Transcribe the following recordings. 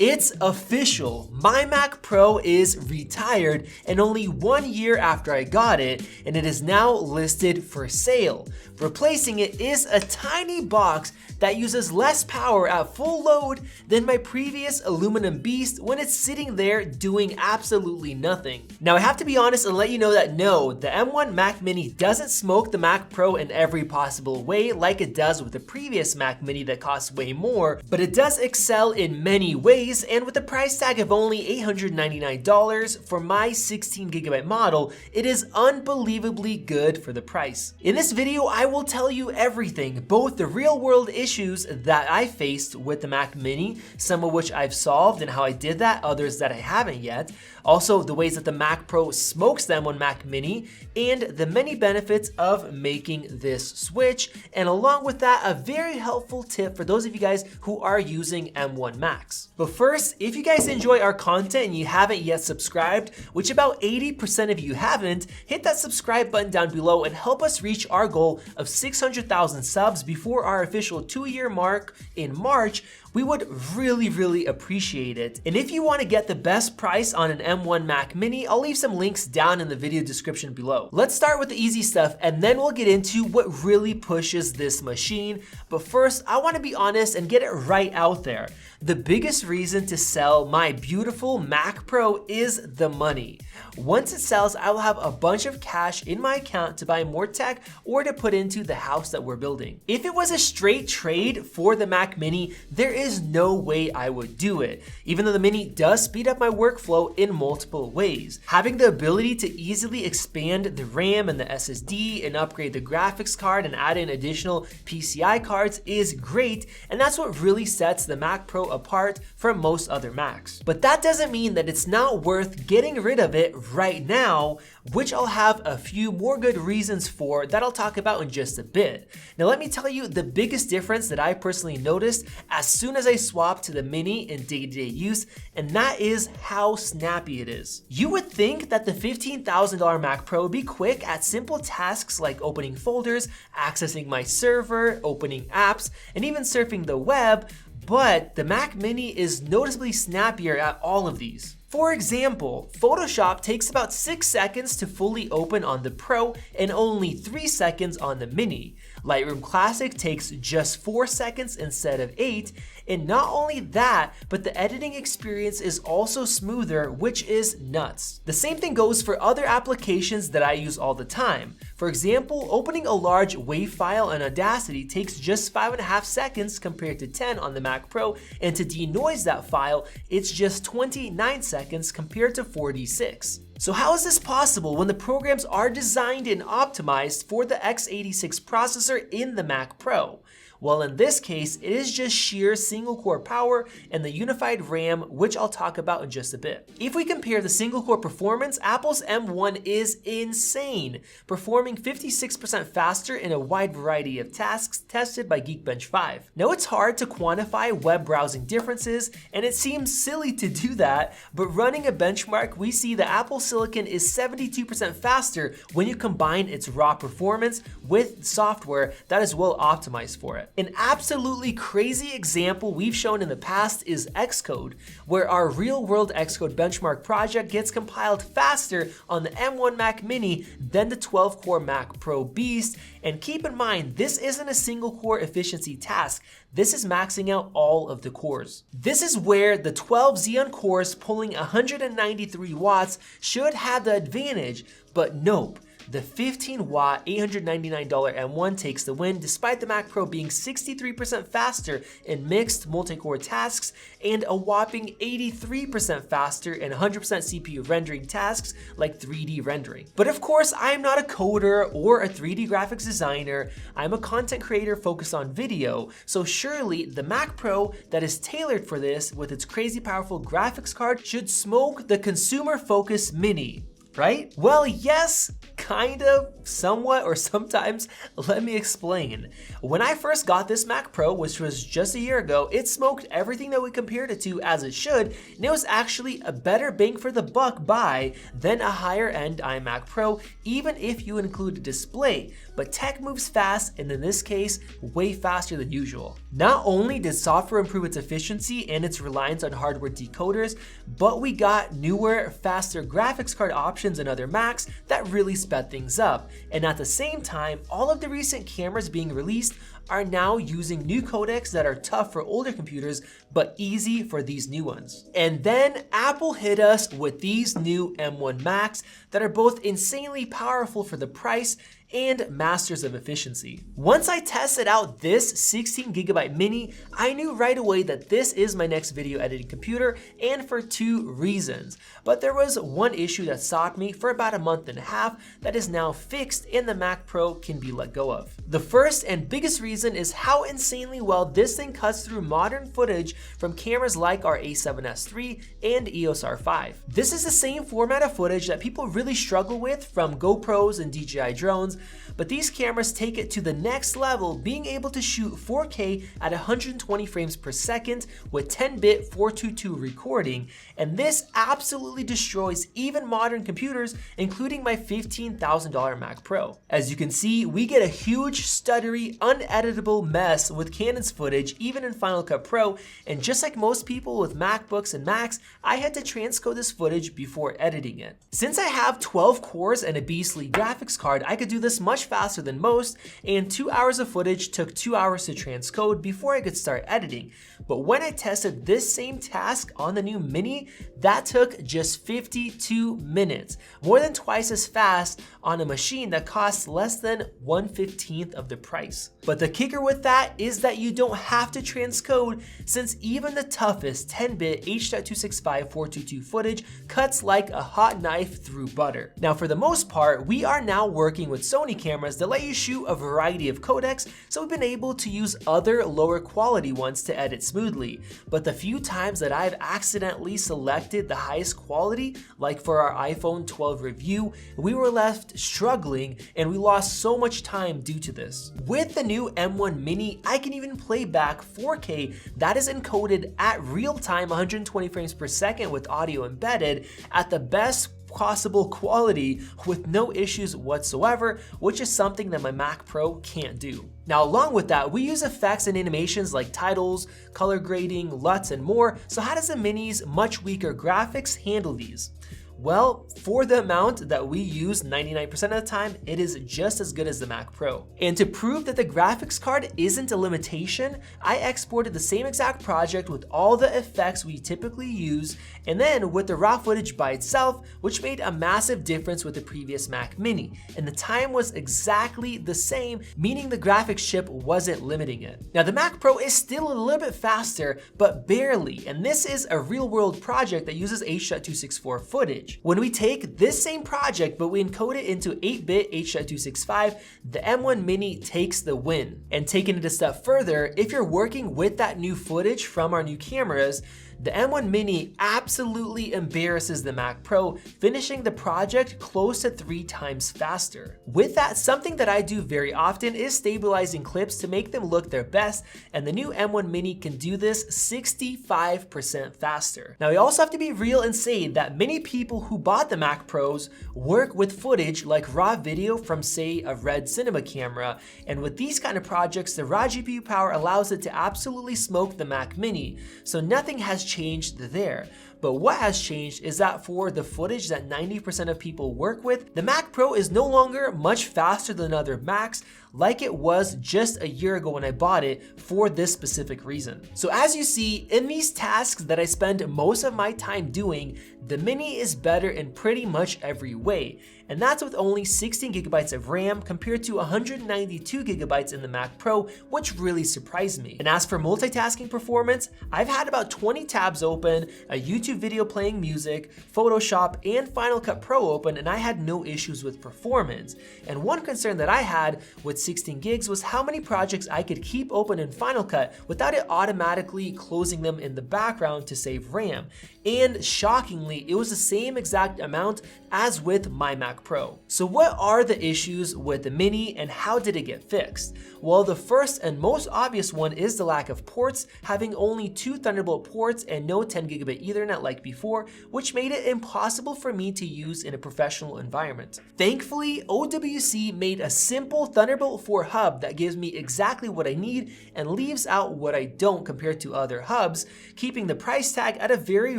It's official, my Mac Pro is retired, and only 1 year after I got it, and it is now listed for sale. Replacing it is a tiny box that uses less power at full load than my previous aluminum beast when it's sitting there doing absolutely nothing. Now I have to be honest and let you know that no, the M1 Mac Mini doesn't smoke the Mac Pro in every possible way like it does with the previous Mac Mini that costs way more, but it does excel in many ways, and with a price tag of only $899 for my 16GB model, it is unbelievably good for the price. In this video, I will tell you everything, both the real world issues that I faced with the Mac Mini, some of which I've solved and how I did that, others that I haven't yet, also the ways that the Mac Pro smokes the M1 Mac Mini, and the many benefits of making this switch, and along with that, a very helpful tip for those of you guys who are using M1 Macs. But first, if you guys enjoy our content and you haven't yet subscribed, which about 80% of you haven't, hit that subscribe button down below and help us reach our goal of 600,000 subs before our official 2-year mark in March. We would really appreciate it. And if you want to get the best price on an M1 Mac Mini, I'll leave some links down in the video description below. Let's start with the easy stuff and then we'll get into what really pushes this machine. But first, I want to be honest and get it right out there. The biggest reason to sell my beautiful Mac Pro is the money. Once it sells, I will have a bunch of cash in my account to buy more tech or to put into the house that we're building. If it was a straight trade for the Mac Mini, there is no way I would do it, even though the Mini does speed up my workflow in multiple ways. Having the ability to easily expand the RAM and the SSD and upgrade the graphics card and add in additional PCI cards is great, and that's what really sets the Mac Pro apart from most other Macs. But that doesn't mean that it's not worth getting rid of it right now, which I'll have a few more good reasons for that I'll talk about in just a bit. Now let me tell you the biggest difference that I personally noticed as soon as I swapped to the Mini in day-to-day use, and that is how snappy it is. You would think that the $15,000 Mac Pro would be quick at simple tasks like opening folders, accessing my server, opening apps, and even surfing the web, but the Mac Mini is noticeably snappier at all of these. For example, Photoshop takes about 6 seconds to fully open on the Pro and only 3 seconds on the Mini. Lightroom Classic takes just 4 seconds instead of 8, and not only that, but the editing experience is also smoother, which is nuts. The same thing goes for other applications that I use all the time. For example, opening a large WAV file in Audacity takes just 5.5 seconds compared to 10 on the Mac Pro, and to denoise that file, it's just 29 seconds compared to 46. So how is this possible when the programs are designed and optimized for the x86 processor in the Mac Pro? Well, in this case, it is just sheer single core power and the unified RAM, which I'll talk about in just a bit. If we compare the single core performance, Apple's M1 is insane, performing 56% faster in a wide variety of tasks tested by Geekbench 5. Now it's hard to quantify web browsing differences, and it seems silly to do that, but running a benchmark, we see the Apple Silicon is 72% faster when you combine its raw performance with software that is well optimized for it. An absolutely crazy example we've shown in the past is Xcode, where our real-world Xcode benchmark project gets compiled faster on the M1 Mac Mini than the 12-core Mac Pro Beast. And keep in mind, this isn't a single-core efficiency task. This is maxing out all of the cores. This is where the 12 Xeon cores pulling 193 watts should have the advantage, but nope. The 15-watt $899 M1 takes the win despite the Mac Pro being 63% faster in mixed multi-core tasks and a whopping 83% faster in 100% CPU rendering tasks like 3D rendering. But of course, I am not a coder or a 3D graphics designer. I'm a content creator focused on video, so surely the Mac Pro that is tailored for this with its crazy powerful graphics card should smoke the consumer-focused Mini. Right? Well, yes, kind of, somewhat, or sometimes. Let me explain. When I first got this Mac Pro, which was just a year ago, it smoked everything that we compared it to as it should, and it was actually a better bang for the buck buy than a higher end iMac Pro, even if you include a display. But tech moves fast, and in this case, way faster than usual. Not only did software improve its efficiency and its reliance on hardware decoders, but we got newer, faster graphics card options in other Macs that really sped things up. And at the same time, all of the recent cameras being released are now using new codecs that are tough for older computers, but easy for these new ones. And then Apple hit us with these new M1 Macs that are both insanely powerful for the price and masters of efficiency. Once I tested out this 16GB mini, I knew right away that this is my next video editing computer, and for two reasons. But there was one issue that stalked me for about a month and a half that is now fixed and the Mac Pro can be let go of. The first and biggest reason is how insanely well this thing cuts through modern footage from cameras like our A7S III and EOS R5. This is the same format of footage that people really struggle with from GoPros and DJI drones, but these cameras take it to the next level, being able to shoot 4K at 120 frames per second with 10-bit 422 recording, and this absolutely destroys even modern computers, including my $15,000 Mac Pro. As you can see, we get a huge, stuttery, uneditable mess with Canon's footage, even in Final Cut Pro, and just like most people with MacBooks and Macs, I had to transcode this footage before editing it. Since I have 12 cores and a beastly graphics card, I could do this much faster than most, and 2 hours of footage took 2 hours to transcode before I could start editing. But when I tested this same task on the new Mini, that took just 52 minutes, more than twice as fast on a machine that costs less than 1/15 of the price. But the kicker with that is that you don't have to transcode, since even the toughest 10-bit H.265 422 footage cuts like a hot knife through butter. Now for the most part, we are now working with Sony cameras that let you shoot a variety of codecs, so we've been able to use other lower quality ones to edit smoothly. But the few times that I've accidentally selected the highest quality, like for our iPhone 12 review, we were left struggling and we lost so much time due to this. With the new M1 Mini, I can even play back 4K that is encoded at real-time 120 frames per second with audio embedded at the best possible quality with no issues whatsoever, which is something that my Mac Pro can't do. Now along with that, we use effects and animations like titles, color grading, LUTs, and more. So how does the Mini's much weaker graphics handle these? Well, for the amount that we use 99% of the time, it is just as good as the Mac Pro. And to prove that the graphics card isn't a limitation, I exported the same exact project with all the effects we typically use, and then with the raw footage by itself, which made a massive difference with the previous Mac Mini. And the time was exactly the same, meaning the graphics chip wasn't limiting it. Now the Mac Pro is still a little bit faster, but barely, and this is a real-world project that uses H.264 footage. When we take this same project but we encode it into 8-bit H.265, the M1 Mini takes the win. And taking it a step further, if you're working with that new footage from our new cameras, the M1 Mini absolutely embarrasses the Mac Pro, finishing the project close to 3 times faster. With that, something that I do very often is stabilizing clips to make them look their best, and the new M1 Mini can do this 65% faster. Now we also have to be real and say that many people who bought the Mac Pros work with footage like raw video from, say, a Red Cinema camera, and with these kind of projects, the raw GPU power allows it to absolutely smoke the Mac Mini, so nothing has changed there. But what has changed is that for the footage that 90% of people work with, the Mac Pro is no longer much faster than other Macs like it was just a year ago when I bought it for this specific reason. So as you see, in these tasks that I spend most of my time doing, the Mini is better in pretty much every way. And that's with only 16 gigabytes of RAM compared to 192 gigabytes in the Mac Pro, which really surprised me. And as for multitasking performance, I've had about 20 tabs open, a YouTube YouTube video playing music, Photoshop, and Final Cut Pro open, and I had no issues with performance. And one concern that I had with 16 gigs was how many projects I could keep open in Final Cut without it automatically closing them in the background to save RAM. And shockingly, it was the same exact amount as with my Mac Pro. So what are the issues with the Mini and how did it get fixed? Well, the first and most obvious one is the lack of ports, having only 2 Thunderbolt ports and no 10 gigabit Ethernet like before, which made it impossible for me to use in a professional environment. Thankfully, OWC made a simple Thunderbolt 4 hub that gives me exactly what I need and leaves out what I don't compared to other hubs, keeping the price tag at a very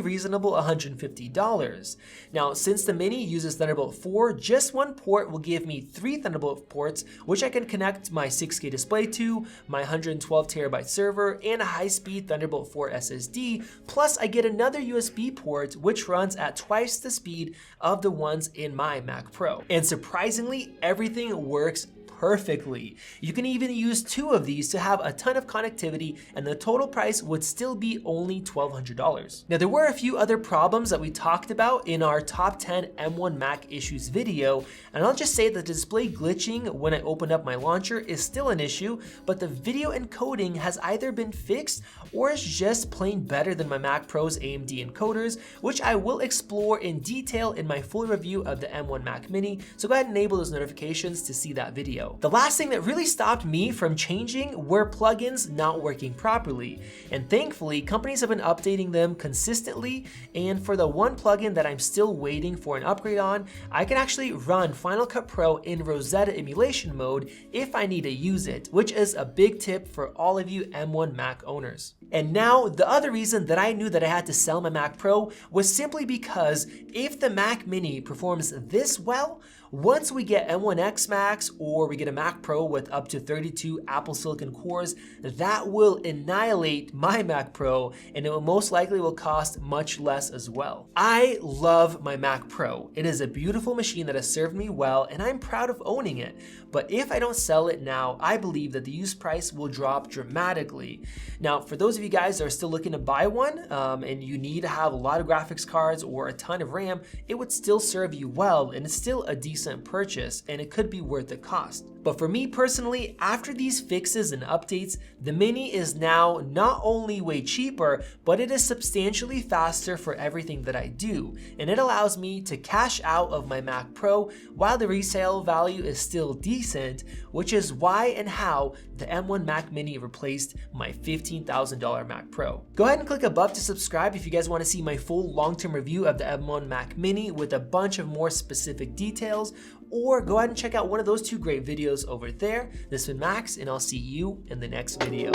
reasonable $150. Now, since the Mini uses Thunderbolt 4, just one port will give me 3 Thunderbolt ports, which I can connect my 6K display to, my 112TB server, and a high-speed Thunderbolt 4 SSD, plus I get another USB port which runs at twice the speed of the ones in my Mac Pro. And surprisingly, everything works perfectly. You can even use 2 of these to have a ton of connectivity, and the total price would still be only $1,200. Now, there were a few other problems that we talked about in our top 10 M1 Mac issues video, and I'll just say that the display glitching when I open up my launcher is still an issue, but the video encoding has either been fixed or is just plain better than my Mac Pro's AMD encoders, which I will explore in detail in my full review of the M1 Mac Mini, so go ahead and enable those notifications to see that video. The last thing that really stopped me from changing were plugins not working properly, and thankfully companies have been updating them consistently, and for the one plugin that I'm still waiting for an upgrade on, I can actually run Final Cut Pro in Rosetta emulation mode if I need to use it, which is a big tip for all of you M1 Mac owners. And now, the other reason that I knew that I had to sell my Mac Pro was simply because if the Mac Mini performs this well, once we get M1X Max or we get a Mac Pro with up to 32 Apple Silicon cores, that will annihilate my Mac Pro, and it most likely will cost much less as well. I love my Mac Pro. It is a beautiful machine that has served me well, and I'm proud of owning it. But if I don't sell it now, I believe that the used price will drop dramatically. Now, for those of you guys that are still looking to buy one and you need to have a lot of graphics cards or a ton of RAM, it would still serve you well, and it's still a decent purchase, and it could be worth the cost. But for me personally, after these fixes and updates, the Mini is now not only way cheaper, but it is substantially faster for everything that I do, and it allows me to cash out of my Mac Pro while the resale value is still decent, which is why and how the M1 Mac Mini replaced my $15,000 Mac Pro. Go ahead and click above to subscribe if you guys want to see my full long-term review of the M1 Mac Mini with a bunch of more specific details, or go ahead and check out one of those 2 great videos over there. This has been Max, and I'll see you in the next video.